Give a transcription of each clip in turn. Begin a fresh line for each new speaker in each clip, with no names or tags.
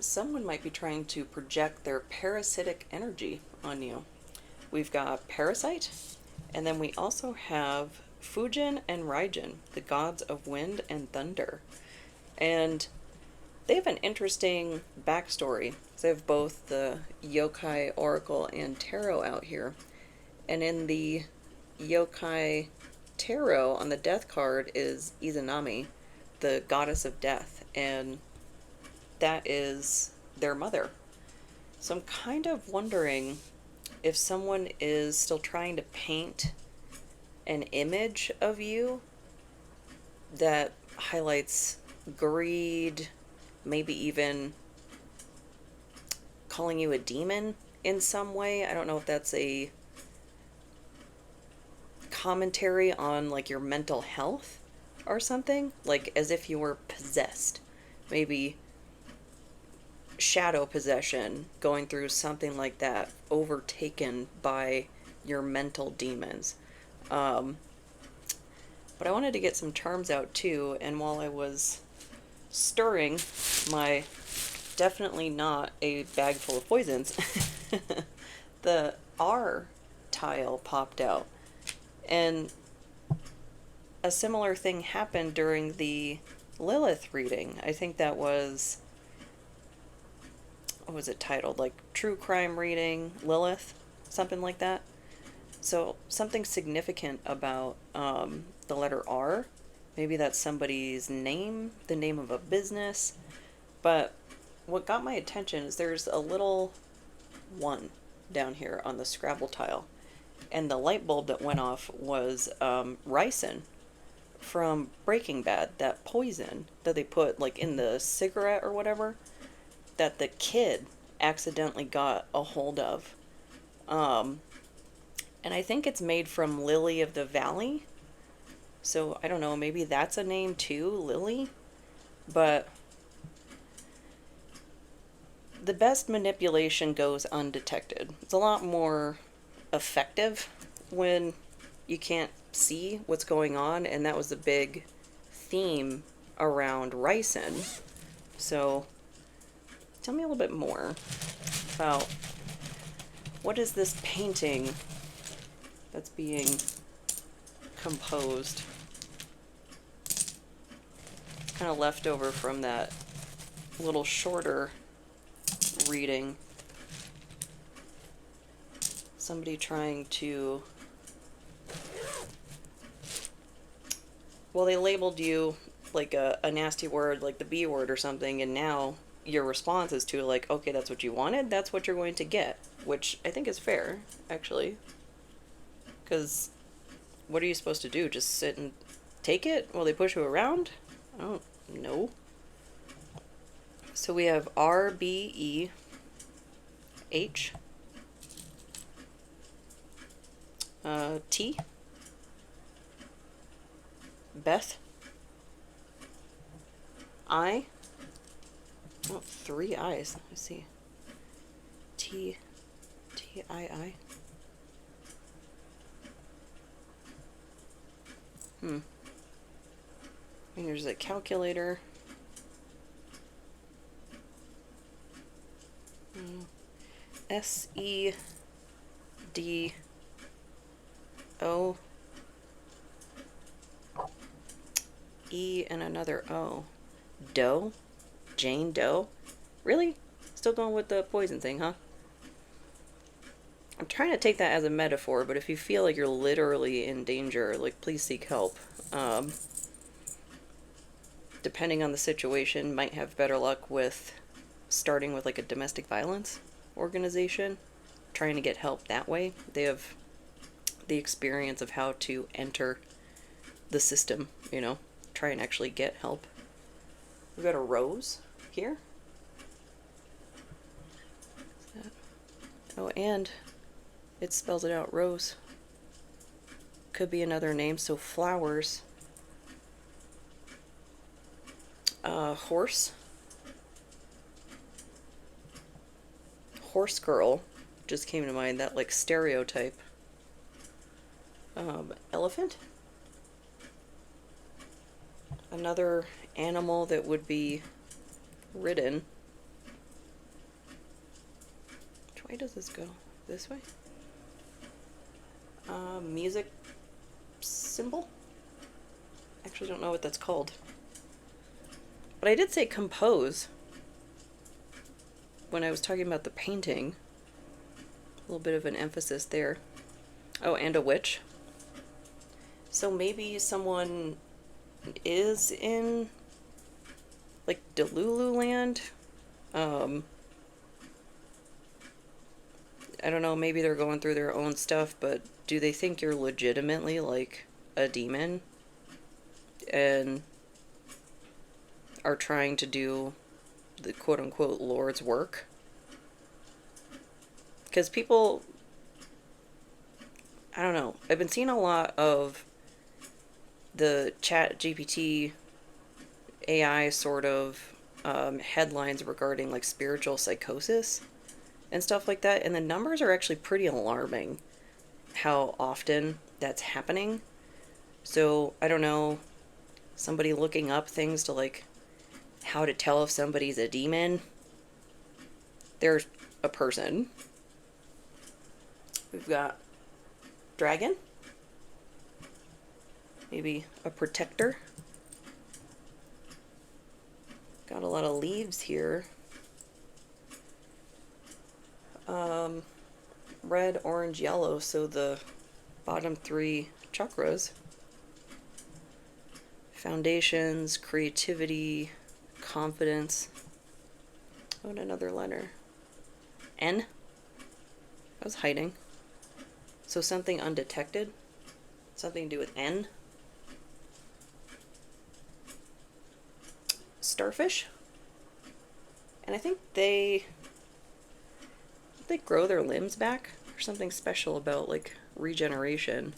someone might be trying to project their parasitic energy on you. We've got Parasite, and then we also have Fujin and Raijin, the gods of wind and thunder. And they have an interesting backstory. They have both the Yokai Oracle and Tarot out here. And in the Yokai Tarot, on the death card, is Izanami, the goddess of death. And that is their mother. So I'm kind of wondering if someone is still trying to paint an image of you that highlights greed, maybe even calling you a demon in some way. I don't know if that's a commentary on like your mental health or something, like as if you were possessed. Maybe shadow possession, going through something like that, overtaken by your mental demons. Um, but I wanted to get some charms out too, and while I was stirring my definitely not a bag full of poisons, the R tile popped out. And a similar thing happened during the Lilith reading. I think that was, what was it titled? Like True Crime Reading, Lilith, something like that. So something significant about the letter R. Maybe that's somebody's name, the name of a business. But what got my attention is there's a little one down here on the Scrabble tile. And the light bulb that went off was ricin from Breaking Bad, that poison that they put like in the cigarette or whatever, that the kid accidentally got a hold of. And I think it's made from Lily of the Valley. So I don't know, maybe that's a name too, Lily. But the best manipulation goes undetected. It's a lot more effective when you can't see what's going on, and that was the big theme around ricin. So tell me a little bit more about what is this painting that's being composed. It's kind of left over from that little shorter reading. Somebody trying to, well, they labeled you like a nasty word, like the B word or something, and now your response is to like, okay, that's what you wanted, that's what you're going to get, which I think is fair, actually. Because what are you supposed to do? Just sit and take it while they push you around? I don't know. So we have R, B, E, H, T, Beth, I. Oh, three I's. Let's see. T, T, I. And there's a calculator. S, E, D, O, E, and another O. Doe? Jane Doe? Really? Still going with the poison thing, huh? I'm trying to take that as a metaphor, but if you feel like you're literally in danger, like, please seek help. Depending on the situation, might have better luck with starting with like a domestic violence organization, trying to get help that way. They have the experience of how to enter the system, you know, try and actually get help. We've got a rose here. Oh, and it spells it out, rose. Could be another name, so flowers. Horse. Horse girl just came to mind, that like stereotype. Elephant. Another animal that would be ridden. way does this go? This way? Music symbol? Actually don't know what that's called. But I did say compose when I was talking about the painting. A little bit of an emphasis there. Oh, and a witch. So maybe someone is in, like, Delulu land. I don't know, maybe they're going through their own stuff, but do they think you're legitimately, like, a demon? And are trying to do the quote-unquote Lord's work? Because people, I don't know, I've been seeing a lot of the Chat GPT AI sort of headlines regarding, like, spiritual psychosis and stuff like that, and the numbers are actually pretty alarming how often that's happening. So I don't know, somebody looking up things to, like, how to tell if somebody's a demon. There's a person. We've got dragon, maybe a protector. Got a lot of leaves here. Red, orange, yellow, so the bottom three chakras. Foundations, creativity, confidence. Oh, and another letter. N. I was hiding. So something undetected. Something to do with N. Starfish. And I think they grow their limbs back. There's something special about, like, regeneration.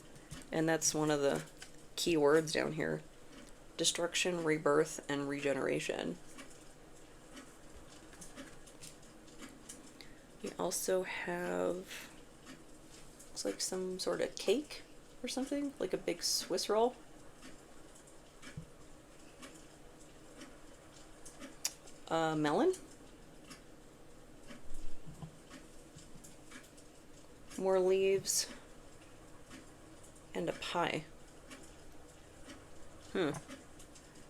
And that's one of the key words down here. Destruction, rebirth, and regeneration. We also have, looks like some sort of cake or something, like a big Swiss roll. Melon. More leaves. And a pie.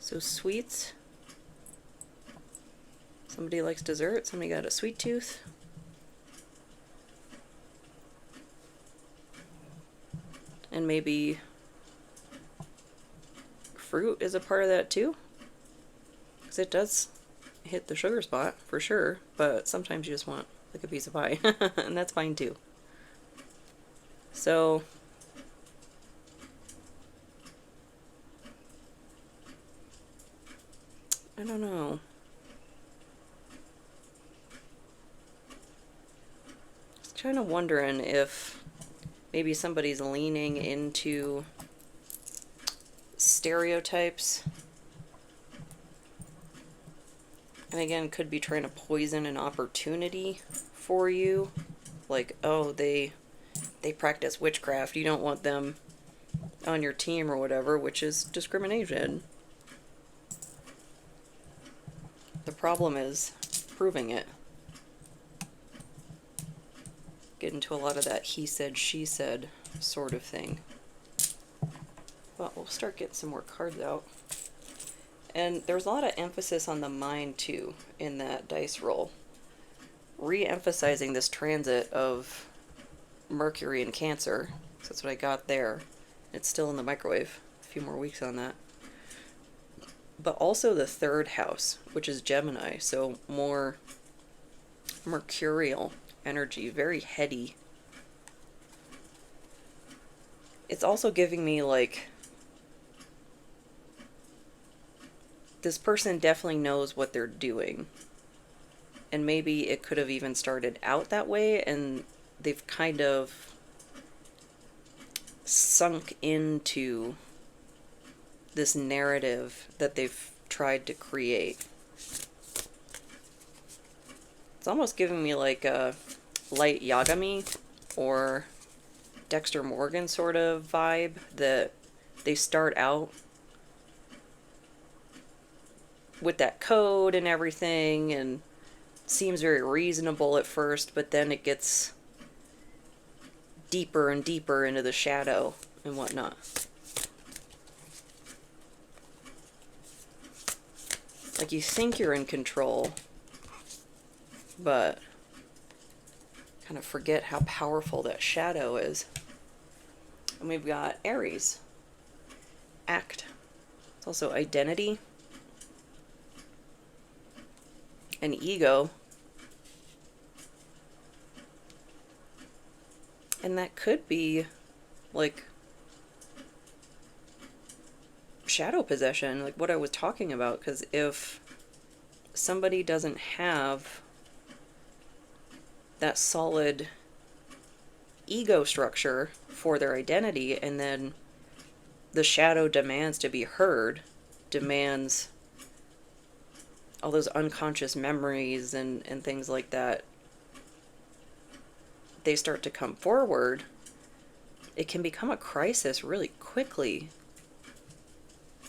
So sweets. Somebody likes dessert. Somebody got a sweet tooth. And maybe fruit is a part of that too. Because it does hit the sugar spot for sure. But sometimes you just want, like, a piece of pie. And that's fine too. So I don't know. Just kind of wondering if maybe somebody's leaning into stereotypes. And again, could be trying to poison an opportunity for you. Like, oh, they practice witchcraft. You don't want them on your team or whatever, which is discrimination. The problem is proving it. Get into a lot of that he said, she said sort of thing. But we'll start getting some more cards out. And there's a lot of emphasis on the mind too in that dice roll. Re-emphasizing this transit of Mercury and Cancer. So that's what I got there. It's still in the microwave. A few more weeks on that. But also the third house, which is Gemini. So more mercurial energy. Very heady. It's also giving me, like, this person definitely knows what they're doing. And maybe it could have even started out that way, and they've kind of sunk into this narrative that they've tried to create. It's almost giving me like a Light Yagami or Dexter Morgan sort of vibe, that they start out with that code and everything, and seems very reasonable at first, but then it gets deeper and deeper into the shadow and whatnot. Like, you think you're in control, but kind of forget how powerful that shadow is. And we've got Aries. Act. It's also identity and ego. And that could be like shadow possession, like what I was talking about, because if somebody doesn't have that solid ego structure for their identity, and then the shadow demands to be heard, demands all those unconscious memories and things like that, they start to come forward, it can become a crisis really quickly.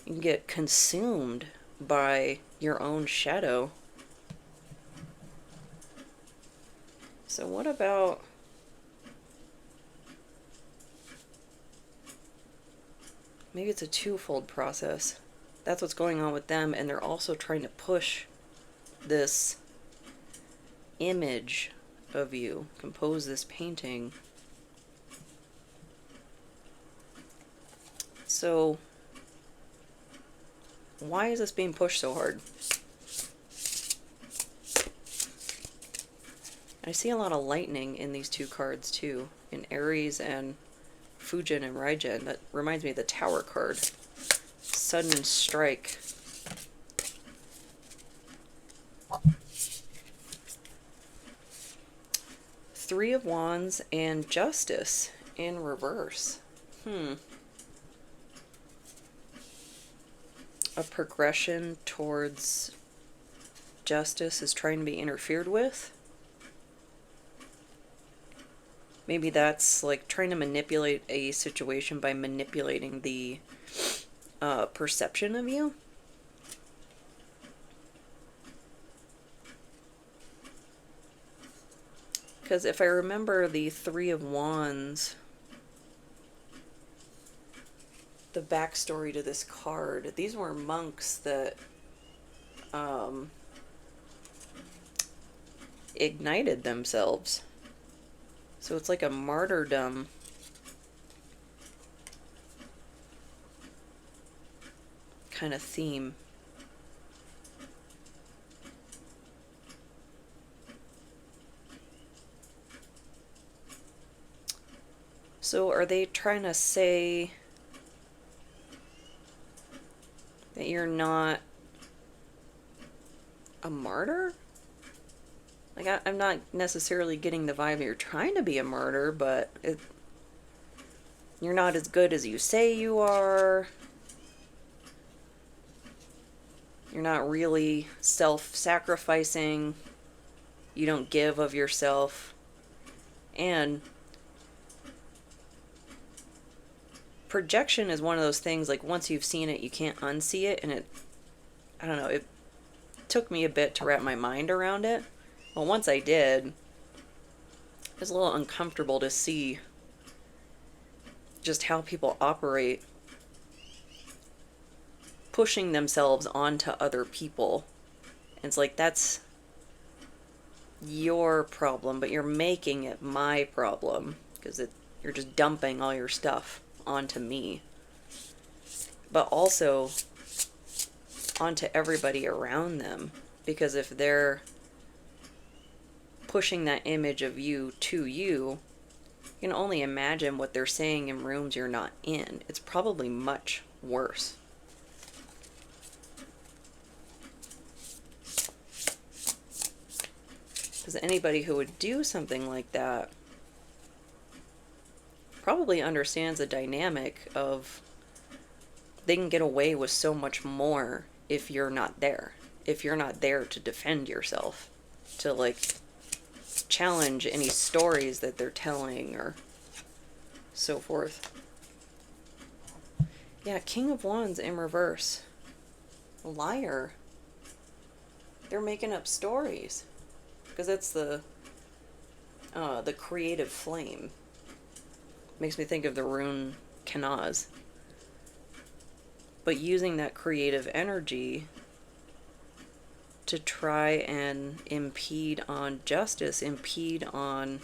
You can get consumed by your own shadow. So what about maybe it's a twofold process? That's what's going on with them, and they're also trying to push this image of you, compose this painting. So why is this being pushed so hard? I see a lot of lightning in these two cards too, in Aries and Fujin and Raijin. That reminds me of the Tower card. Sudden strike. Three of Wands and Justice in reverse. A progression towards justice is trying to be interfered with. Maybe that's like trying to manipulate a situation by manipulating the perception of you. Because if I remember the Three of Wands, the backstory to this card, these were monks that ignited themselves. So it's like a martyrdom kind of theme. So are they trying to say that you're not a martyr? Like, I'm not necessarily getting the vibe you're trying to be a martyr, but you're not as good as you say you are. You're not really self-sacrificing. You don't give of yourself. And projection is one of those things, like, once you've seen it, you can't unsee it, and I don't know, it took me a bit to wrap my mind around it. Well, once I did, it was a little uncomfortable to see just how people operate, pushing themselves onto other people. And it's like, that's your problem, but you're making it my problem, because you're just dumping all your stuff onto me. But also onto everybody around them, because if they're pushing that image of you to you, you can only imagine what they're saying in rooms you're not in. It's probably much worse. Because anybody who would do something like that probably understands the dynamic of they can get away with so much more if you're not there. If you're not there to defend yourself, to like challenge any stories that they're telling or so forth. Yeah, King of Wands in reverse. Liar. They're making up stories. because that's the creative flame. Makes me think of the rune Kanaz. But using that creative energy to try and impede on justice, impede on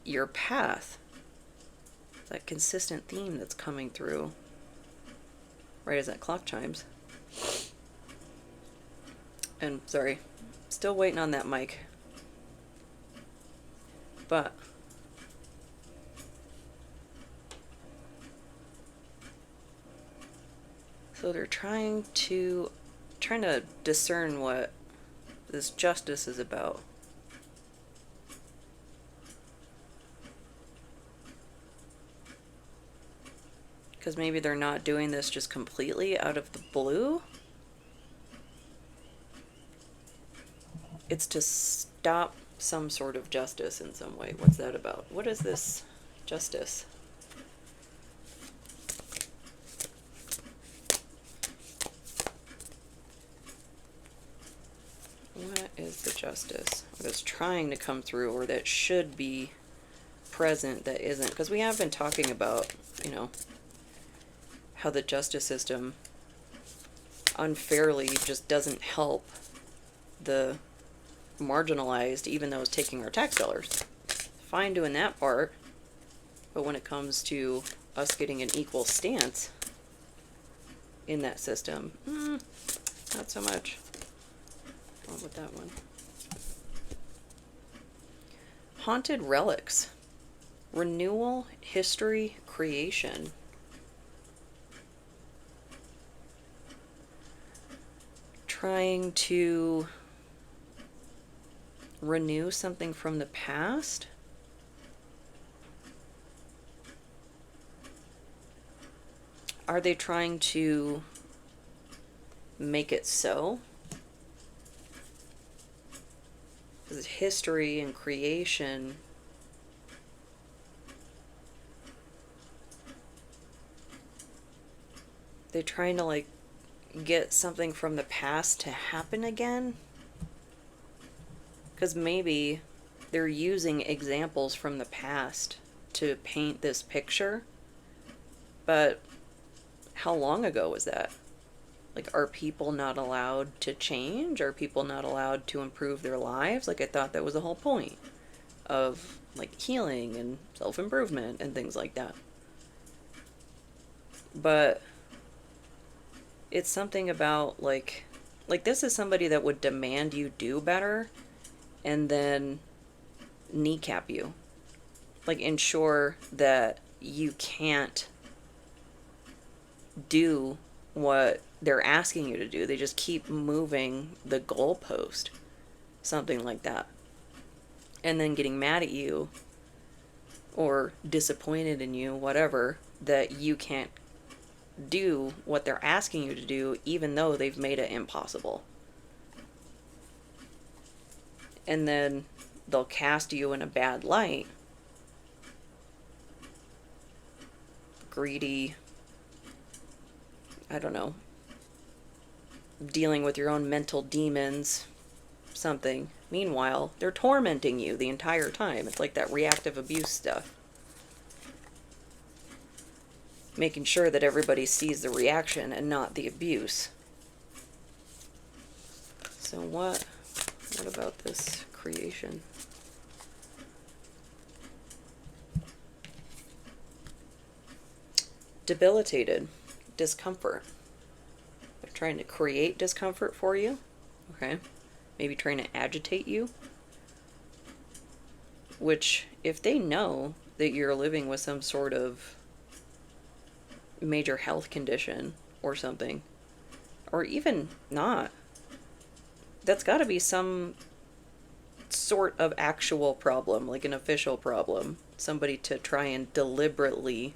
your path. That consistent theme that's coming through right as that clock chimes. And sorry, still waiting on that mic. But so they're trying to discern what this justice is about. Because maybe they're not doing this just completely out of the blue. It's to stop some sort of justice in some way. What's that about? What is this justice? What is the justice that's trying to come through, or that should be present that isn't? Because we have been talking about, you know, how the justice system unfairly just doesn't help the marginalized, even though it's taking our tax dollars. Fine doing that part, but when it comes to us getting an equal stance in that system, not so much. What with that one? Haunted relics. Renewal, history, creation. Trying to renew something from the past. Are they trying to make it so? Because history and creation, they're trying to like get something from the past to happen again. Because maybe they're using examples from the past to paint this picture. But how long ago was that? Like, are people not allowed to change? Are people not allowed to improve their lives? Like, I thought that was the whole point of, like, healing and self-improvement and things like that. But it's something about, like this is somebody that would demand you do better and then kneecap you. Like, ensure that you can't do what they're asking you to do. They just keep moving the goalpost. Something like that. And then getting mad at you or disappointed in you, whatever, that you can't do what they're asking you to do, even though they've made it impossible. And then they'll cast you in a bad light. Greedy, I don't know, dealing with your own mental demons, something. Meanwhile, they're tormenting you the entire time. It's like that reactive abuse stuff. Making sure that everybody sees the reaction and not the abuse. So what about this creation? Debilitated. Discomfort. They're trying to create discomfort for you. Okay. Maybe trying to agitate you. Which, if they know that you're living with some sort of major health condition or something, or even not, that's got to be some sort of actual problem, like an official problem. Somebody to try and deliberately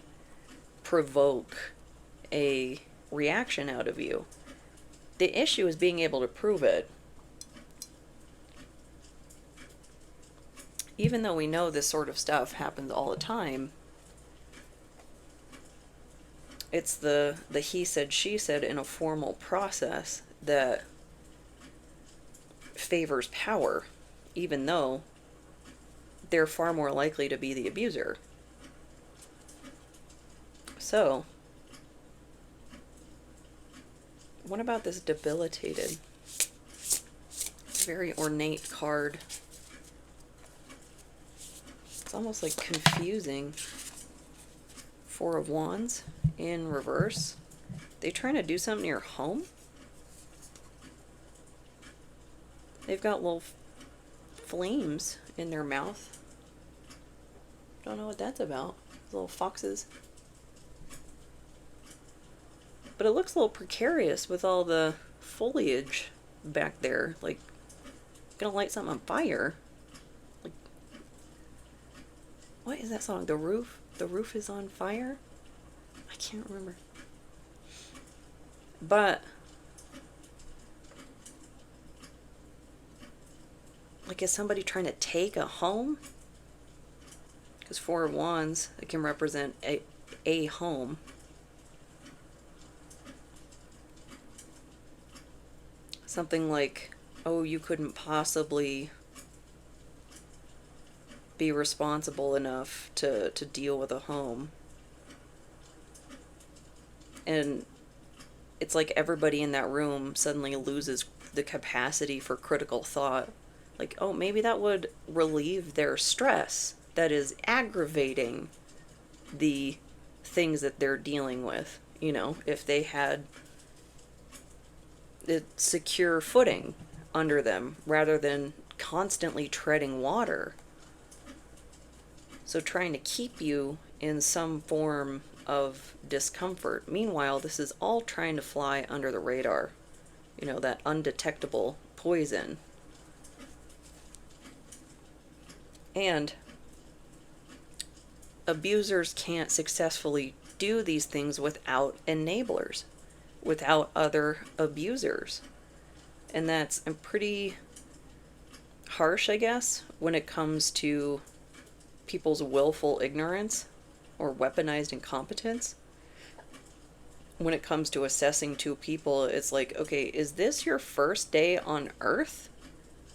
provoke a reaction out of you. The issue is being able to prove it. Even though we know this sort of stuff happens all the time, it's the he said, she said in a formal process that favors power, even though they're far more likely to be the abuser. So, what about this debilitated? Very ornate card. It's almost like confusing. Four of Wands in reverse. They trying to do something to your home? They've got little flames in their mouth. Don't know what that's about. Little foxes. But it looks a little precarious with all the foliage back there. Like, gonna light something on fire. Like, what is that song? The roof? The roof is on fire? I can't remember. But, like, is somebody trying to take a home? Because Four of Wands, it can represent a home. Something like, oh, you couldn't possibly be responsible enough to deal with a home. And it's like everybody in that room suddenly loses the capacity for critical thought. Like, oh, maybe that would relieve their stress that is aggravating the things that they're dealing with. You know, if they had a secure footing under them rather than constantly treading water. So trying to keep you in some form of discomfort. Meanwhile, this is all trying to fly under the radar. You know, that undetectable poison. And abusers can't successfully do these things without enablers, without other abusers. And that's pretty harsh, I guess, when it comes to people's willful ignorance or weaponized incompetence. When it comes to assessing two people, it's like, okay, is this your first day on Earth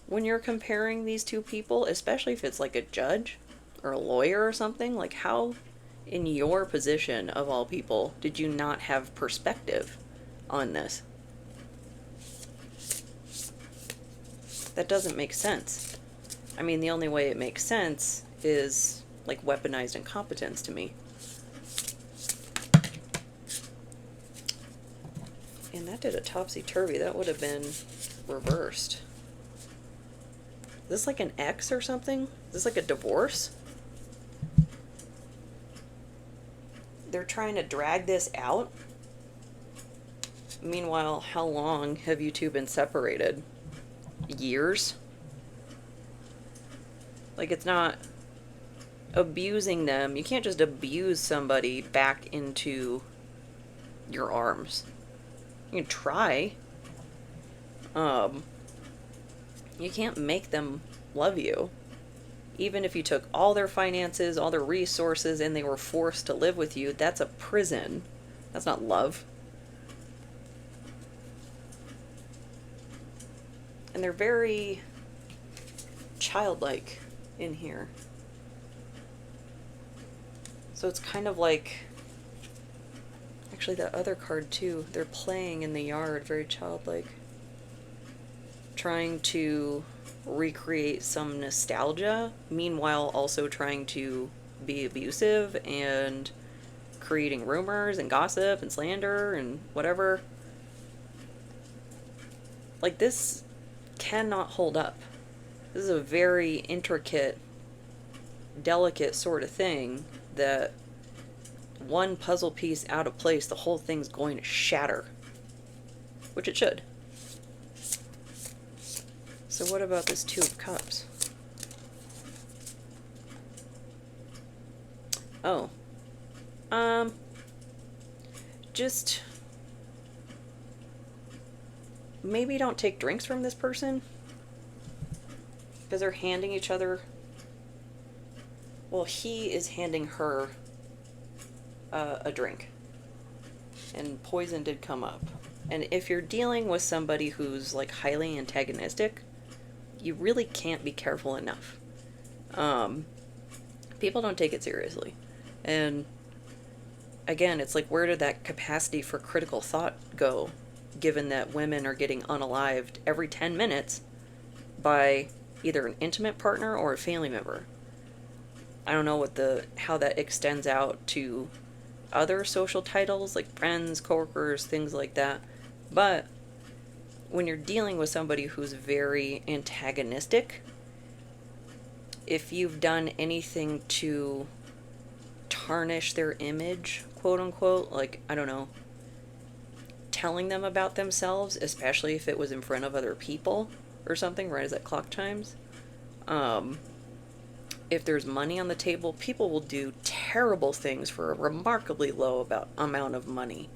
when you're comparing these two people, especially if it's like a judge or a lawyer or something? Like, how, in your position of all people, did you not have perspective on this? That doesn't make sense. I mean, the only way it makes sense is like weaponized incompetence to me. And that did a topsy-turvy. That would have been reversed. Is this like an ex or something? Is this like a divorce? They're trying to drag this out. Meanwhile, how long have you two been separated? Years? Like, it's not abusing them. You can't just abuse somebody back into your arms. You can try. You can't make them love you. Even if you took all their finances, all their resources, and they were forced to live with you, that's a prison. That's not love. And they're very childlike in here. So it's kind of like, actually that other card too, they're playing in the yard, very childlike. Trying to recreate some nostalgia, meanwhile also trying to be abusive and creating rumors and gossip and slander and whatever. Like, this cannot hold up. This is a very intricate, delicate sort of thing that one puzzle piece out of place, the whole thing's going to shatter. Which it should. So what about this Two of Cups? Oh. Just maybe don't take drinks from this person. Because they're handing each other... Well, he is handing her a drink. And poison did come up. And if you're dealing with somebody who's like highly antagonistic, you really can't be careful enough. People don't take it seriously. And again, it's like, where did that capacity for critical thought go, given that women are getting unalived every 10 minutes by either an intimate partner or a family member? I don't know how that extends out to other social titles like friends, coworkers, things like that. But when you're dealing with somebody who's very antagonistic, if you've done anything to tarnish their image, quote unquote, like, I don't know, telling them about themselves, especially if it was in front of other people or something, right as that clock chimes, if there's money on the table, people will do terrible things for a remarkably low amount of money.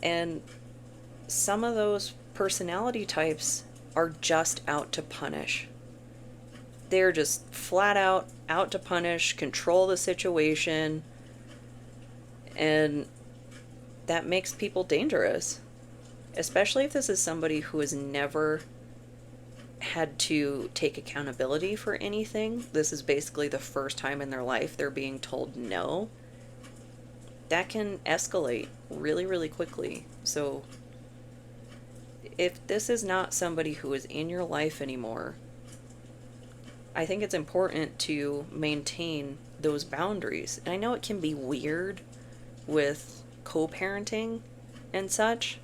And some of those personality types are just out to punish. They're just flat out to punish, control the situation, and that makes people dangerous. Especially if this is somebody who has never had to take accountability for anything. This is basically the first time in their life they're being told no. That can escalate really, really quickly. So if this is not somebody who is in your life anymore, I think it's important to maintain those boundaries. And I know it can be weird with co-parenting and such.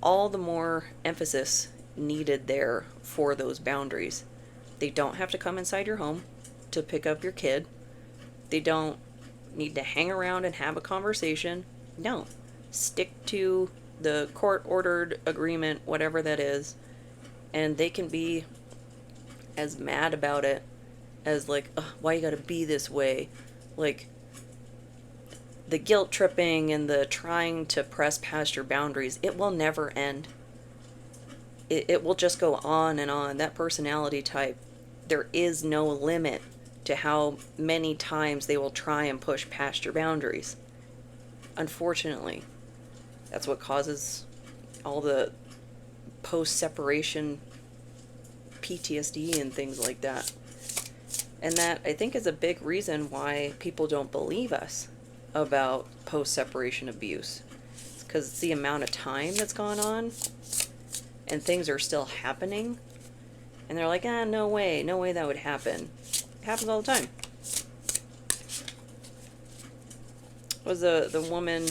All the more emphasis needed there for those boundaries. They don't have to come inside your home to pick up your kid. They don't need to hang around and have a conversation. No. Stick to the court-ordered agreement, whatever that is, and they can be as mad about it as like, why you gotta be this way? Like, the guilt tripping and the trying to press past your boundaries, it will never end. It will just go on and on. That personality type, there is no limit to how many times they will try and push past your boundaries. Unfortunately, that's what causes all the post-separation PTSD and things like that. And that, I think, is a big reason why people don't believe us about post-separation abuse. It's because it's the amount of time that's gone on and things are still happening. And they're like, no way that would happen. It happens all the time. Was the woman,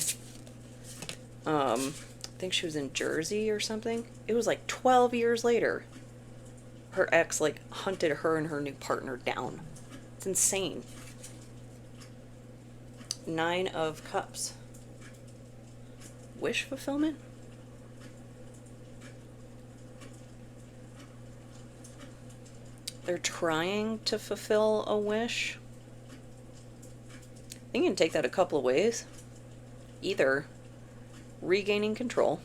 I think she was in Jersey or something. It was like 12 years later. Her ex, like, hunted her and her new partner down. It's insane. 9 of Cups. Wish fulfillment? They're trying to fulfill a wish. I think you can take that a couple of ways. Either regaining control,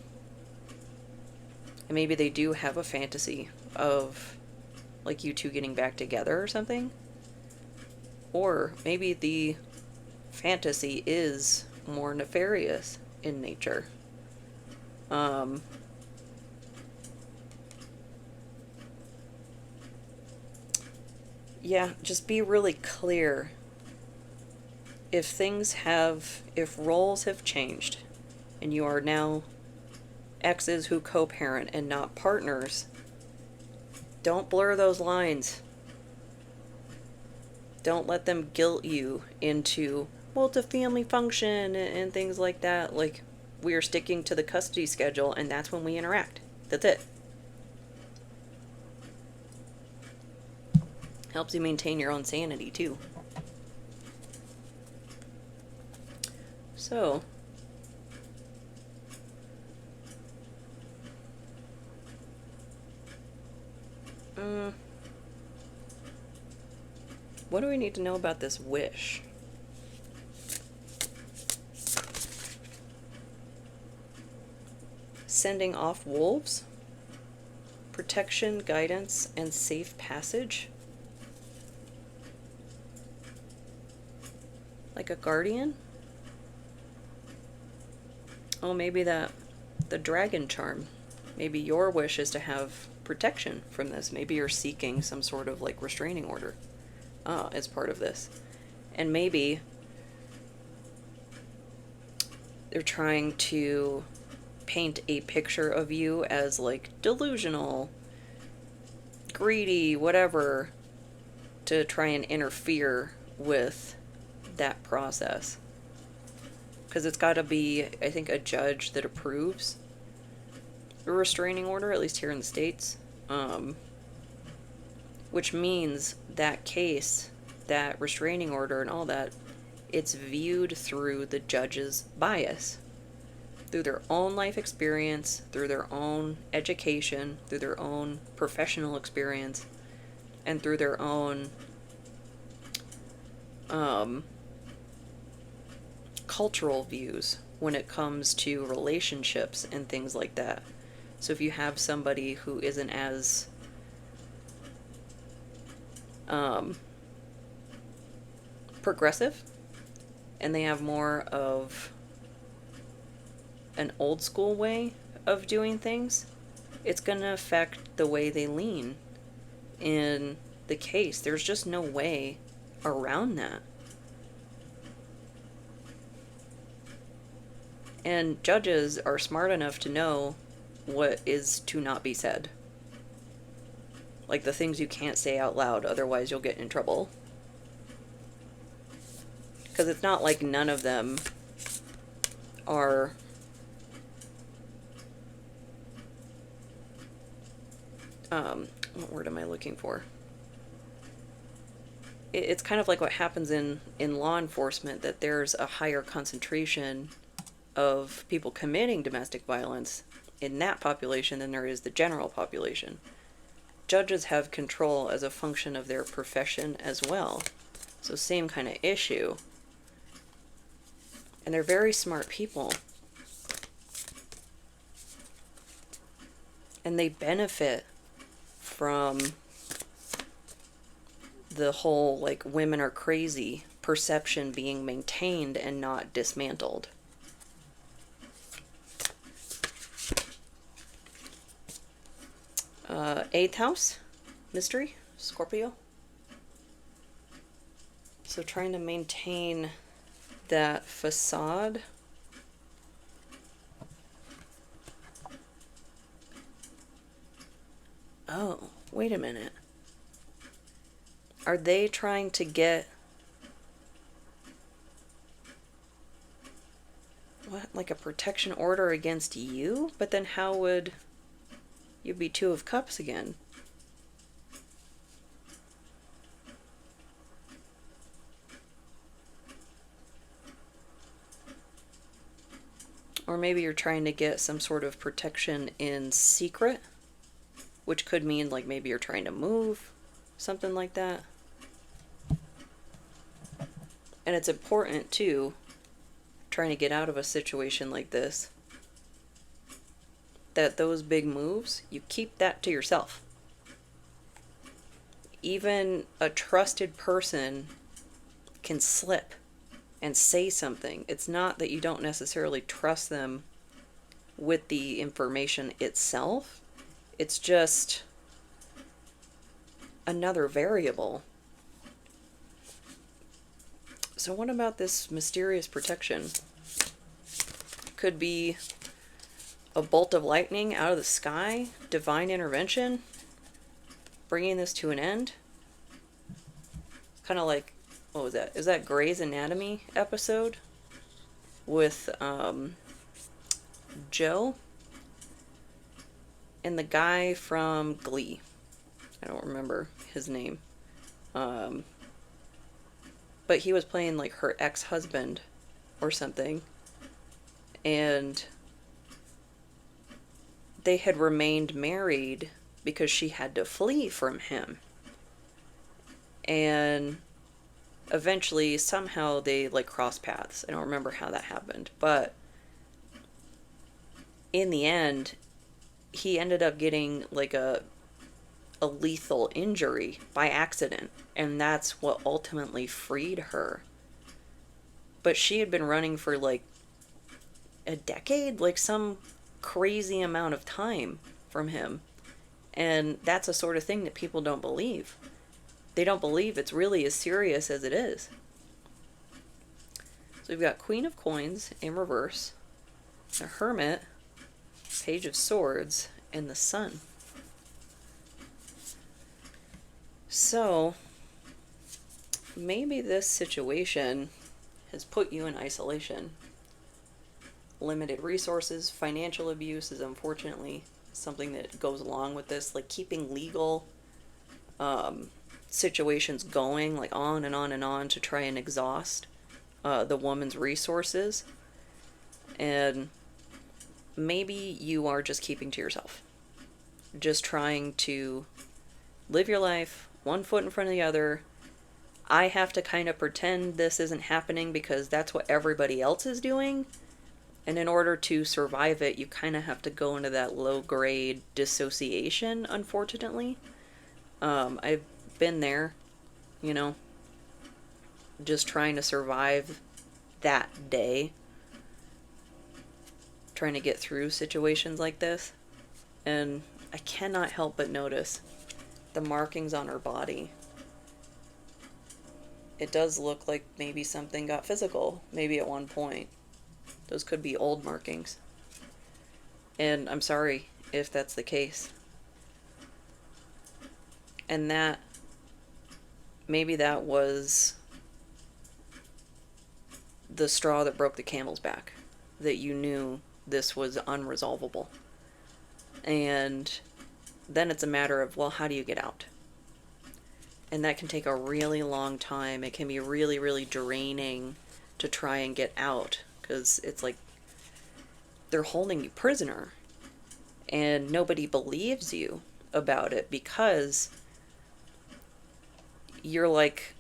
and maybe they do have a fantasy of, like, you two getting back together or something. Or maybe the fantasy is more nefarious in nature. Yeah, just be really clear. If roles have changed, and you are now exes who co-parent and not partners, don't blur those lines. Don't let them guilt you into, well, it's a family function and things like that. Like, we are sticking to the custody schedule, and that's when we interact. That's it. Helps you maintain your own sanity, too. So, what do we need to know about this wish? Sending off wolves, protection, guidance, and safe passage. Like a guardian? Oh, maybe that the dragon charm. Maybe your wish is to have protection from this. Maybe you're seeking some sort of like restraining order as part of this. And maybe they're trying to paint a picture of you as like delusional, greedy, whatever, to try and interfere with that process. Because it's got to be, I think, a judge that approves a restraining order, at least here in the States. Which means that case, that restraining order and all that, it's viewed through the judge's bias. Through their own life experience, through their own education, through their own professional experience, and through their own cultural views when it comes to relationships and things like that. So if you have somebody who isn't as progressive, and they have more of an old school way of doing things, it's going to affect the way they lean in the case. There's just no way around that. And judges are smart enough to know what is to not be said. Like the things you can't say out loud, otherwise you'll get in trouble. Because it's not like none of them are what word am I looking for? It's kind of like what happens in law enforcement, that there's a higher concentration of people committing domestic violence in that population than there is the general population. Judges have control as a function of their profession as well. So same kind of issue. And they're very smart people. And they benefit from the whole, like, women are crazy perception being maintained and not dismantled. Eighth house, mystery, Scorpio. So trying to maintain that facade. Oh, wait a minute. Are they trying to get... what? Like a protection order against you? But then how would you be Two of Cups again? Or maybe you're trying to get some sort of protection in secret, which could mean like maybe you're trying to move, something like that. And it's important too, trying to get out of a situation like this, that those big moves, you keep that to yourself. Even a trusted person can slip and say something. It's not that you don't necessarily trust them with the information itself. It's just another variable. So what about this mysterious protection? Could be a bolt of lightning out of the sky, divine intervention, bringing this to an end. Kind of like, what was that? Is that Grey's Anatomy episode with Joe and the guy from Glee? I don't remember his name. But he was playing like her ex-husband or something. And they had remained married because she had to flee from him. And eventually, somehow, they like crossed paths. I don't remember how that happened. But in the end, he ended up getting like a lethal injury by accident. And that's what ultimately freed her. But she had been running for like a decade, like some crazy amount of time from him. And that's a sort of thing that people don't believe. They don't believe it's really as serious as it is. So we've got Queen of Coins in reverse, the Hermit, Page of Swords, and the Sun. So maybe this situation has put you in isolation. Limited resources, financial abuse is unfortunately something that goes along with this, like keeping legal situations going, like on and on and on to try and exhaust the woman's resources. And maybe you are just keeping to yourself, just trying to live your life one foot in front of the other. I have to kind of pretend this isn't happening because that's what everybody else is doing. And in order to survive it, you kind of have to go into that low-grade dissociation, unfortunately. I've been there, you know, just trying to survive that day, trying to get through situations like this. And I cannot help but notice the markings on her body. It does look like maybe something got physical, maybe at one point. Those could be old markings. And I'm sorry if that's the case. And that, maybe that was the straw that broke the camel's back. That you knew this was unresolvable. And then it's a matter of, well, how do you get out? And that can take a really long time. It can be really, really draining to try and get out. Because it's like they're holding you prisoner. And nobody believes you about it because you're like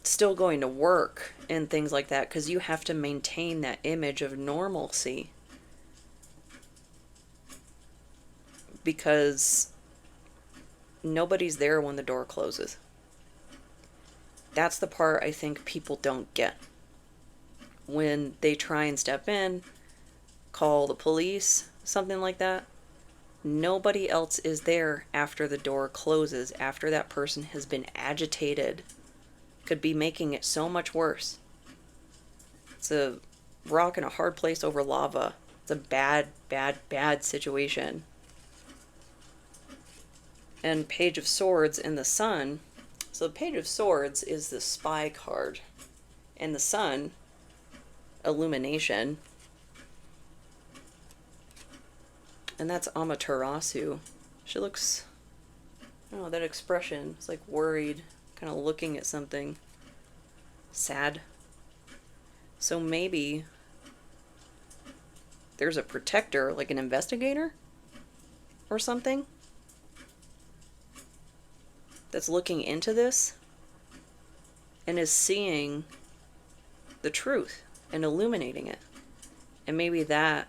still going to work and things like that. Because you have to maintain that image of normalcy. Because nobody's there when the door closes. That's the part I think people don't get. When they try and step in, call the police, something like that, nobody else is there after the door closes, after that person has been agitated. Could be making it so much worse. It's a rock in a hard place over lava. It's a bad, bad, bad situation. And Page of Swords and the Sun. So the Page of Swords is the spy card. And the Sun, illumination. And that's Amaterasu. She looks, I don't know, that expression. It's like worried, kind of looking at something. Sad. So maybe there's a protector, like an investigator or something, that's looking into this and is seeing the truth and illuminating it. And maybe that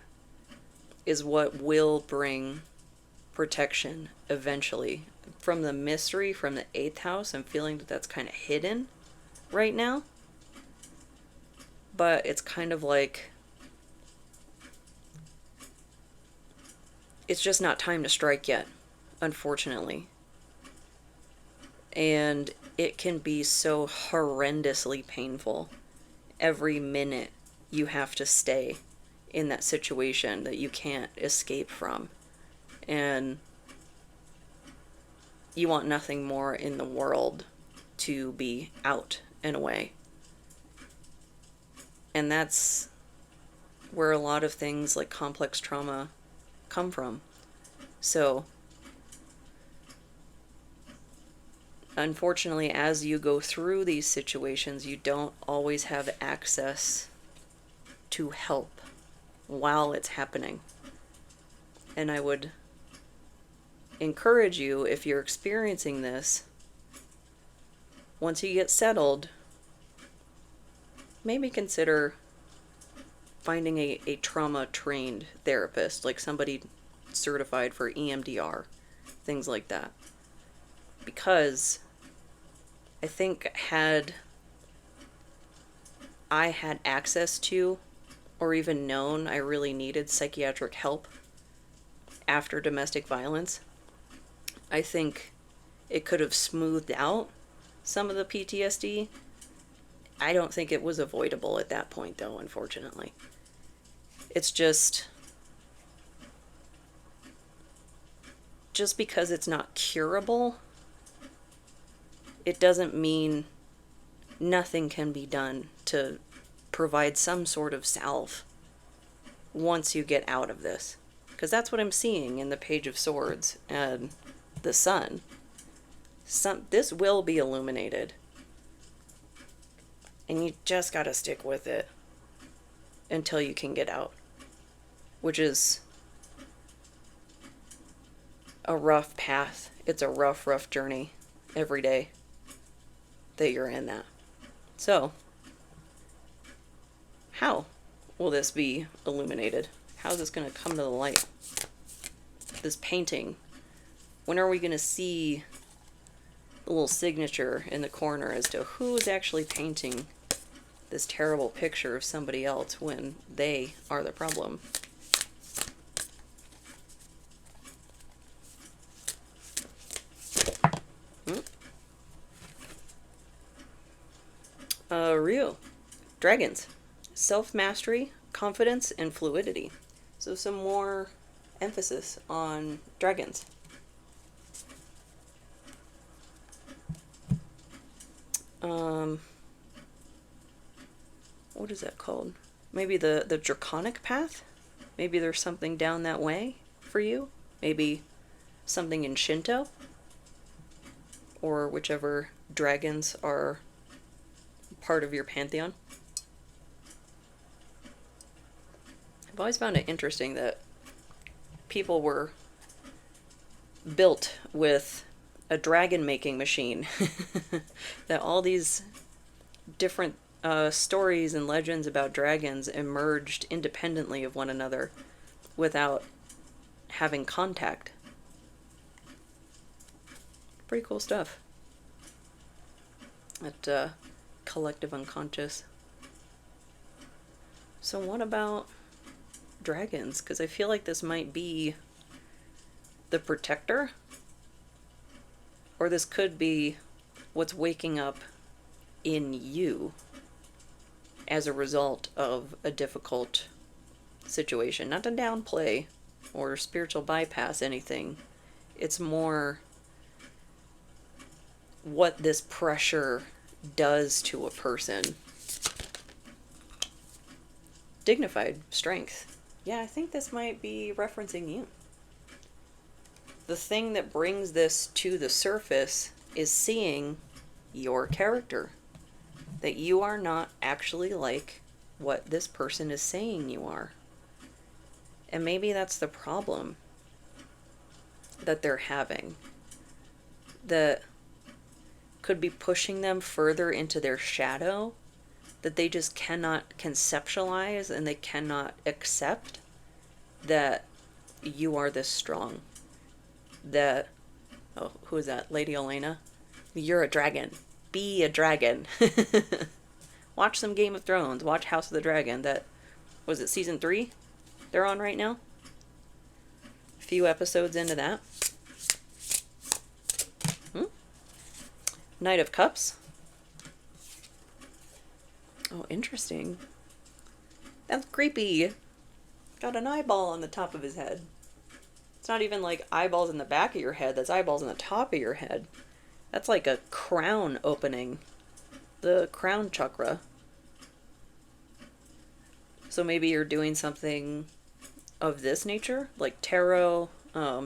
is what will bring protection eventually. From the mystery, from the 8th house, I'm feeling that that's kind of hidden right now. But it's kind of like, it's just not time to strike yet, unfortunately. And it can be so horrendously painful. Every minute you have to stay in that situation that you can't escape from. And you want nothing more in the world to be out and away. And that's where a lot of things like complex trauma come from. So, unfortunately, as you go through these situations, you don't always have access to help while it's happening. And I would encourage you, if you're experiencing this, once you get settled, maybe consider finding a trauma-trained therapist, like somebody certified for EMDR, things like that. Because I think had I had access to or even known I really needed psychiatric help after domestic violence. I think it could have smoothed out some of the PTSD. I don't think it was avoidable at that point, though, unfortunately. It's just because it's not curable, it doesn't mean nothing can be done to provide some sort of salve once you get out of this. Because that's what I'm seeing in the Page of Swords and the Sun. This will be illuminated. And you just gotta stick with it until you can get out. Which is a rough path. It's a rough journey every day that you're in that. So, how will this be illuminated? How is this going to come to the light? This painting. When are we going to see the little signature in the corner as to who is actually painting this terrible picture of somebody else when they are the problem? Ryu. Dragons. Self-mastery, confidence, and fluidity. So some more emphasis on dragons. What is that called? Maybe the draconic path? Maybe there's something down that way for you? Maybe something in Shinto? Or whichever dragons are part of your pantheon. I've always found it interesting that people were built with a dragon making machine. That all these different stories and legends about dragons emerged independently of one another without having contact. Pretty cool stuff. That collective unconscious. So what about dragons? Because I feel like this might be the protector, or this could be what's waking up in you as a result of a difficult situation. Not to downplay or spiritual bypass anything. It's more what this pressure does to a person. Dignified strength. Yeah, I think this might be referencing you. The thing that brings this to the surface is seeing your character. That you are not actually like what this person is saying you are. And maybe that's the problem that they're having. That could be pushing them further into their shadow, that they just cannot conceptualize and they cannot accept that you are this strong. That, oh, who is that? Lady Elena? You're a dragon. Be a dragon. Watch some Game of Thrones. Watch House of the Dragon. That, was it season 3 they're on right now? A few episodes into that. Knight of Cups. Oh, interesting. That's creepy. Got an eyeball on the top of his head. It's not even like eyeballs in the back of your head. That's eyeballs on the top of your head. That's like a crown opening. The crown chakra. So maybe you're doing something of this nature, like tarot,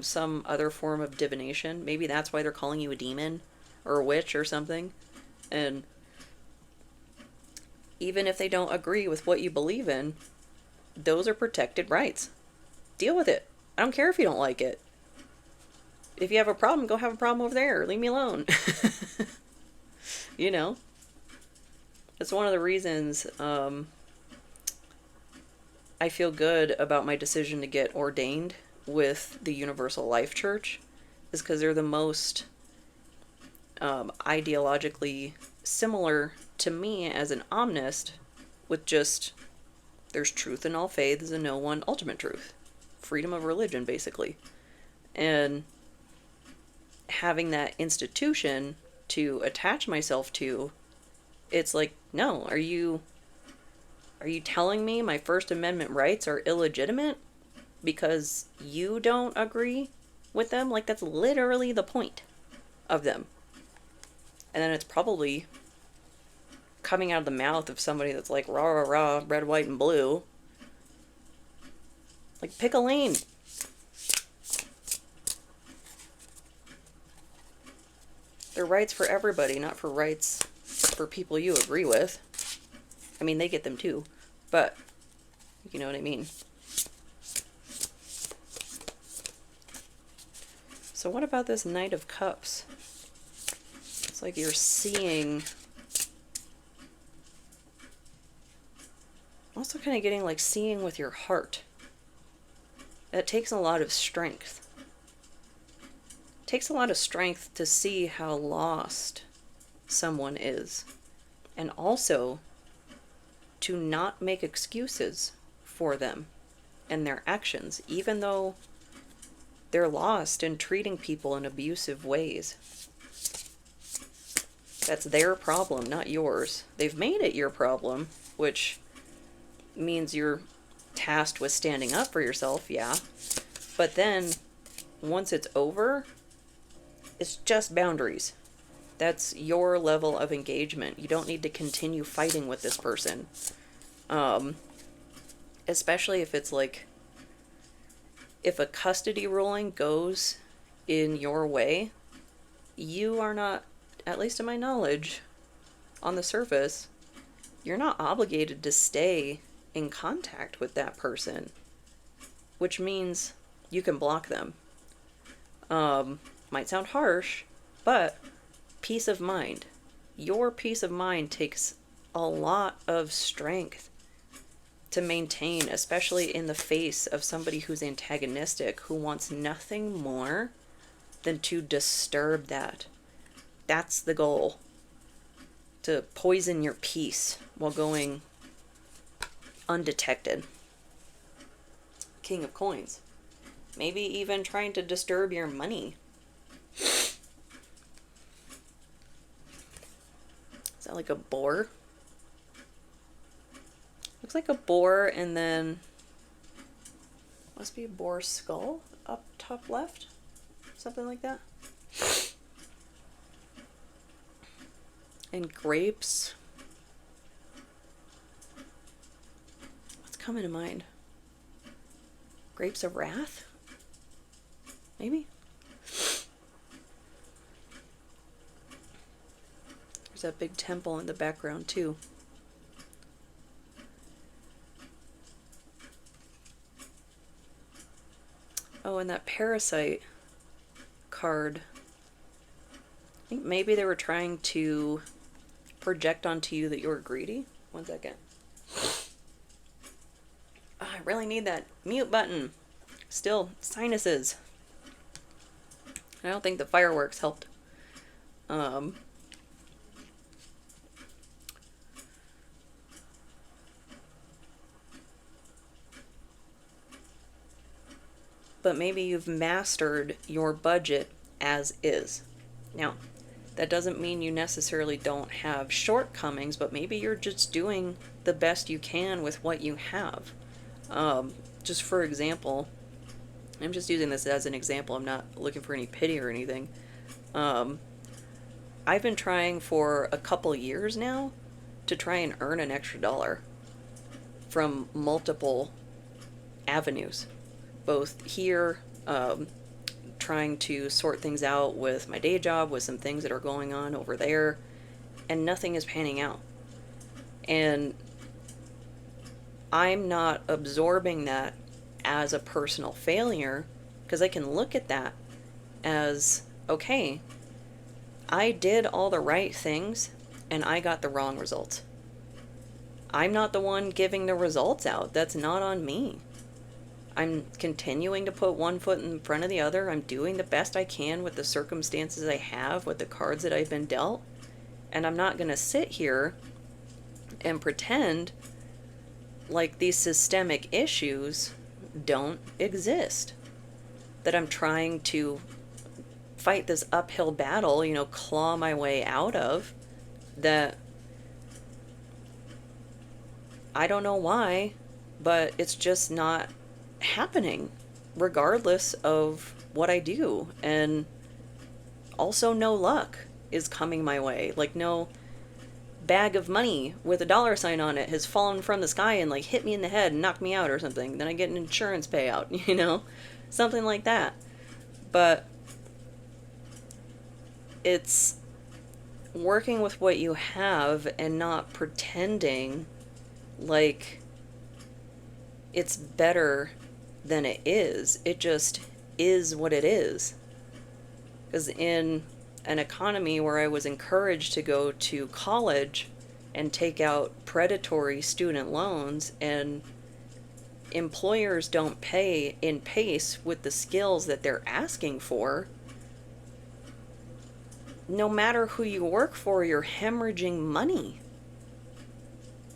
some other form of divination. Maybe that's why they're calling you a demon or a witch or something. And even if they don't agree with what you believe in, those are protected rights. Deal with it. I don't care if you don't like it. If you have a problem, go have a problem over there. Leave me alone. You know? It's one of the reasons I feel good about my decision to get ordained with the Universal Life Church, is because they're the most ideologically similar to me as an omnist, with just There's truth in all faiths and no one ultimate truth. Freedom of religion, basically. And having that institution to attach myself to, it's like, no, are you telling me my First Amendment rights are illegitimate because you don't agree with them? Like, that's literally the point of them. And then it's probably coming out of the mouth of somebody that's like, rah, rah, rah, red, white, and blue. Like, pick a lane. They're rights for everybody, not for rights for people you agree with. I mean, they get them too, but you know what I mean. So what about this Knight of Cups? It's like you're seeing... Also kind of getting like seeing with your heart. That takes a lot of strength. It takes a lot of strength to see how lost someone is. And also to not make excuses for them and their actions, even though they're lost and treating people in abusive ways. That's their problem, not yours. They've made it your problem, which means you're tasked with standing up for yourself, yeah. But then, once it's over, it's just boundaries. That's your level of engagement. You don't need to continue fighting with this person. Especially if it's like, if a custody ruling goes in your way, you are not, at least to my knowledge, on the surface, you're not obligated to stay in contact with that person, which means you can block them. Might sound harsh, but peace of mind. Your peace of mind takes a lot of strength to maintain, especially in the face of somebody who's antagonistic, who wants nothing more than to disturb that. That's the goal. To poison your peace while going undetected. King of Coins. Maybe even trying to disturb your money. Is that like a boar? Looks like a boar, and then must be a boar skull up top left. Something like that. And grapes. What's coming to mind? Grapes of Wrath? Maybe? There's that big temple in the background too. Oh, and that Parasite card. I think maybe they were trying to project onto you that you were greedy. 1 second. Oh, I really need that mute button. Still, sinuses. I don't think the fireworks helped. But maybe you've mastered your budget as is. Now, that doesn't mean you necessarily don't have shortcomings, but maybe you're just doing the best you can with what you have. Just for example, I'm just using this as an example. I'm not looking for any pity or anything. I've been trying for a couple years now to try and earn an extra $1 from multiple avenues. Both here, trying to sort things out with my day job, with some things that are going on over there, and nothing is panning out. And I'm not absorbing that as a personal failure, because I can look at that as, okay, I did all the right things and I got the wrong results. I'm not the one giving the results out. That's not on me. I'm continuing to put one foot in front of the other. I'm doing the best I can with the circumstances I have, with the cards that I've been dealt. And I'm not going to sit here and pretend like these systemic issues don't exist. That I'm trying to fight this uphill battle, you know, claw my way out of, that I don't know why, but it's just not happening regardless of what I do. And also no luck is coming my way. Like no bag of money with a dollar sign on it has fallen from the sky and like hit me in the head and knocked me out or something. Then I get an insurance payout, you know? Something like that. But it's working with what you have and not pretending like it's better than it is. It just is what it is. Because in an economy where I was encouraged to go to college and take out predatory student loans, and employers don't pay in pace with the skills that they're asking for, no matter who you work for, you're hemorrhaging money.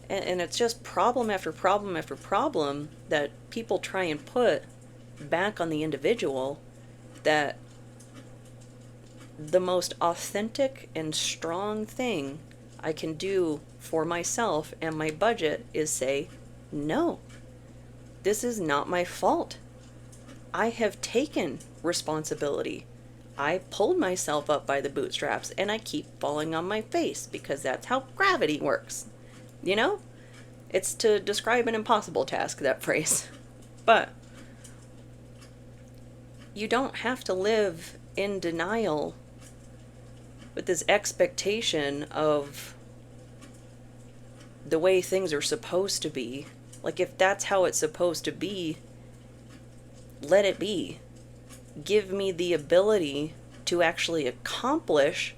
And it's just problem after problem after problem that people try and put back on the individual, that the most authentic and strong thing I can do for myself and my budget is say, no, this is not my fault. I have taken responsibility. I pulled myself up by the bootstraps and I keep falling on my face because that's how gravity works. You know? It's to describe an impossible task, that phrase. But you don't have to live in denial with this expectation of the way things are supposed to be. Like, if that's how it's supposed to be, let it be. Give me the ability to actually accomplish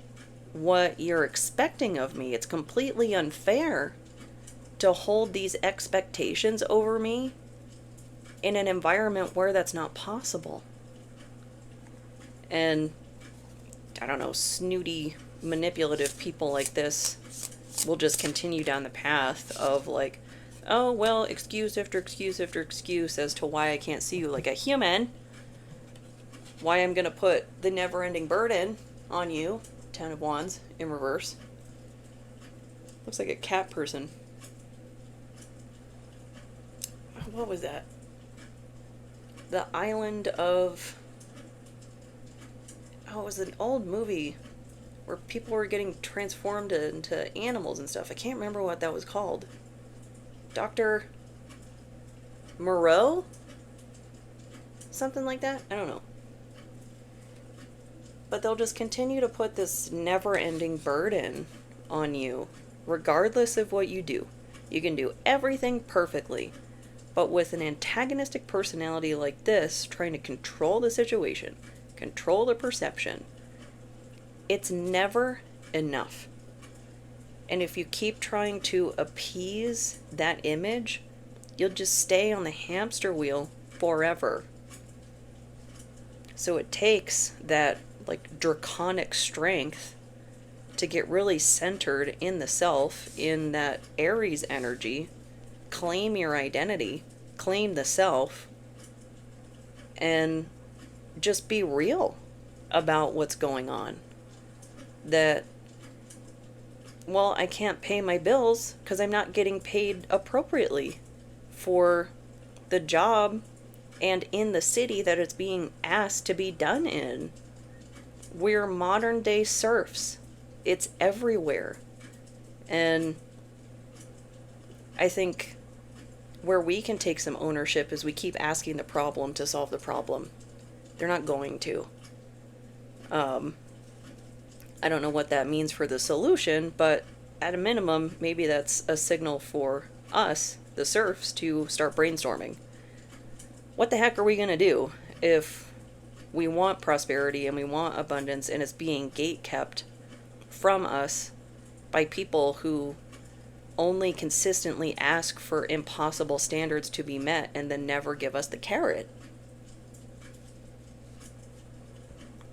what you're expecting of me. It's completely unfair to hold these expectations over me in an environment where that's not possible. And I don't know, snooty, manipulative people like this will just continue down the path of like, oh, well, excuse after excuse after excuse as to why I can't see you like a human. Why I'm going to put the never-ending burden on you. 10 of Wands in reverse. Looks like a cat person. What was that? The island of... Oh, it was an old movie where people were getting transformed into animals and stuff. I can't remember what that was called. Dr. Moreau? Something like that? I don't know. But they'll just continue to put this never-ending burden on you, regardless of what you do. You can do everything perfectly. But with an antagonistic personality like this, trying to control the situation, control the perception, it's never enough. And if you keep trying to appease that image, you'll just stay on the hamster wheel forever. So it takes that like draconic strength to get really centered in the self, in that Aries energy. Claim your identity, claim the self, and just be real about what's going on. That, well, I can't pay my bills because I'm not getting paid appropriately for the job and in the city that it's being asked to be done in. We're modern day serfs. It's everywhere. And I think where we can take some ownership is we keep asking the problem to solve the problem. They're not going to. I don't know what that means for the solution, but at a minimum, maybe that's a signal for us, the serfs, to start brainstorming. What the heck are we going to do if we want prosperity and we want abundance and it's being gatekept from us by people who only consistently ask for impossible standards to be met and then never give us the carrot?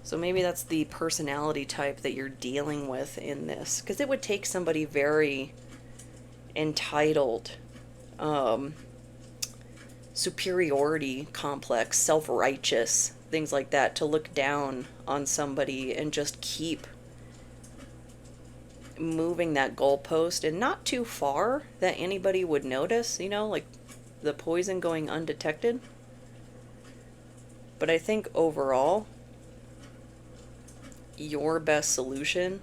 So maybe that's the personality type that you're dealing with in this, because it would take somebody very entitled, superiority complex, self-righteous, things like that, to look down on somebody and just keep moving that goalpost, and not too far that anybody would notice, you know, like the poison going undetected. But I think overall, your best solution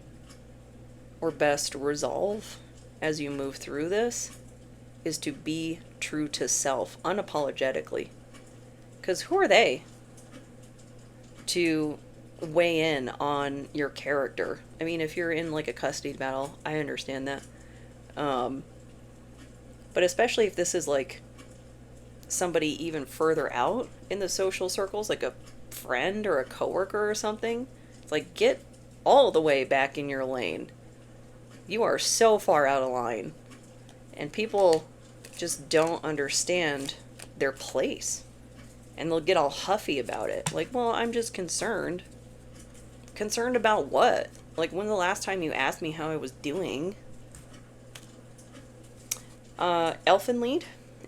or best resolve as you move through this is to be true to self unapologetically. Because who are they to weigh in on your character? I mean, if you're in like a custody battle, I understand that. But especially if this is like somebody even further out in the social circles, like a friend or a coworker or something, it's like, get all the way back in your lane. You are so far out of line. And people just don't understand their place. And they'll get all huffy about it. Like, well, I'm just concerned. Concerned about what? Like, when the last time you asked me how I was doing? Elfin Lead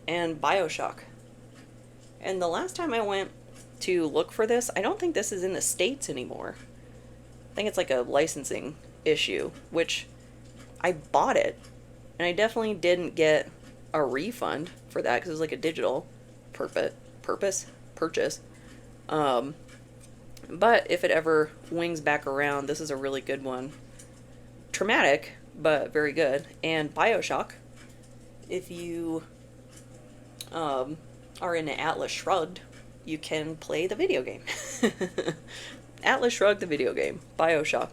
and Bioshock. And the last time I went to look for this, I don't think this is in the States anymore. I think it's like a licensing issue, which I bought it. And I definitely didn't get a refund for that because it was like a digital purchase. But if it ever wings back around, this is a really good one. Traumatic, but very good. And Bioshock, if you are into Atlas Shrugged, you can play the video game. Atlas Shrugged, the video game. Bioshock.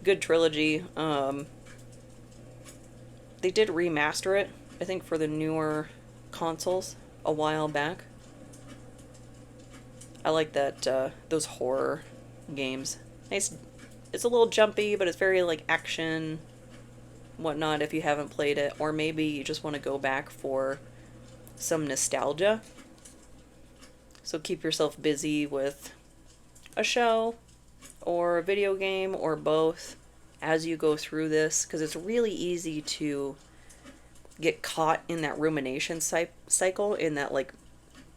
Good trilogy. They did remaster it, I think, for the newer consoles a while back. I like that, those horror games. Nice. It's a little jumpy, but it's very, like, action, whatnot, if you haven't played it. Or maybe you just want to go back for some nostalgia. So keep yourself busy with a show, or a video game, or both, as you go through this, because it's really easy to get caught in that rumination cycle, in that, like,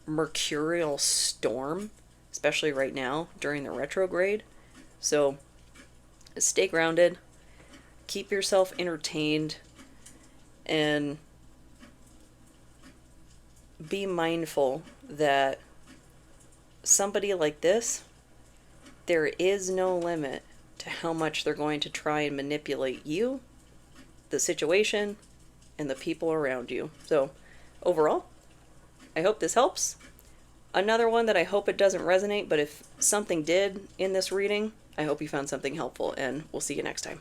mercurial storm, especially right now during the retrograde. So stay grounded, keep yourself entertained, and be mindful that somebody like this, there is no limit to how much they're going to try and manipulate you, the situation, and the people around you. So overall, I hope this helps. Another one that I hope it doesn't resonate, but if something did in this reading, I hope you found something helpful, and we'll see you next time.